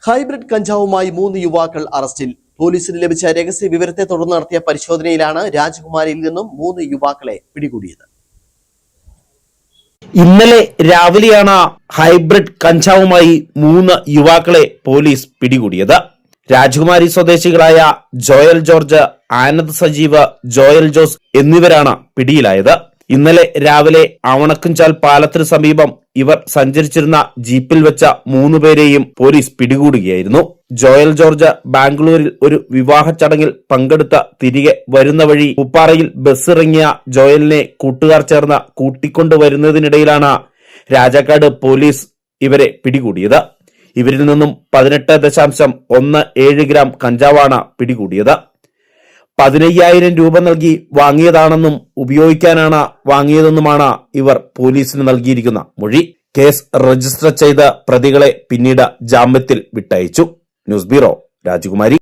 Hybrid കഞ്ചാവുമായി 3 യുവാക്കൾ അറസ്റ്റിൽ. പോലീസിന് ലഭിച്ച രഹസ്യ വിവരത്തെ തുടർന്ന് നടത്തിയ പരിശോധനയിലാണ് രാജകുമാരിയിൽ നിന്നും 3 യുവാക്കളെ പിടികൂടിയത്. ഇന്നലെ രാവിലെയാണ് ഹൈബ്രിഡ് കഞ്ചാവുമായി 3 യുവാക്കളെ പോലീസ് പിടികൂടിയത്. രാജകുമാരി സ്വദേശികളായ Joel George, Anand Sajeev, Joel Jose എന്നിവരാണ് പിടിയിലായത്. ഇന്നലെ രാവിലെ അവണക്കുംചാൽ പാലത്തിന് സമീപം ഇവർ സഞ്ചരിച്ചിരുന്ന ജീപ്പിൽ വെച്ച 3 പേരെയും പോലീസ് പിടികൂടുകയായിരുന്നു. ജോയൽ ജോർജ് ബാംഗ്ലൂരിൽ ഒരു വിവാഹ ചടങ്ങിൽ പങ്കെടുത്ത തിരികെ വരുന്ന വഴി ഉപ്പാറയിൽ ബസ്സിറങ്ങിയ ജോയലിനെ കൂട്ടുകാർ ചേർന്ന് കൂട്ടിക്കൊണ്ടുവരുന്നതിനിടയിലാണ് രാജാക്കാട് പോലീസ് ഇവരെ പിടികൂടിയത്. ഇവരിൽ നിന്നും 18.17 ഗ്രാം കഞ്ചാവാണ് പിടികൂടിയത്. 15,000 രൂപ നൽകി വാങ്ങിയതാണെന്നും ഉപയോഗിക്കാനാണ് വാങ്ങിയതെന്നുമാണ് ഇവർ പോലീസിന് നൽകിയിരിക്കുന്ന മൊഴി. കേസ് രജിസ്റ്റർ ചെയ്ത പ്രതികളെ പിന്നീട് ജാമ്യത്തിൽ വിട്ടയച്ചു. ന്യൂസ് ബ്യൂറോ, രാജകുമാരി.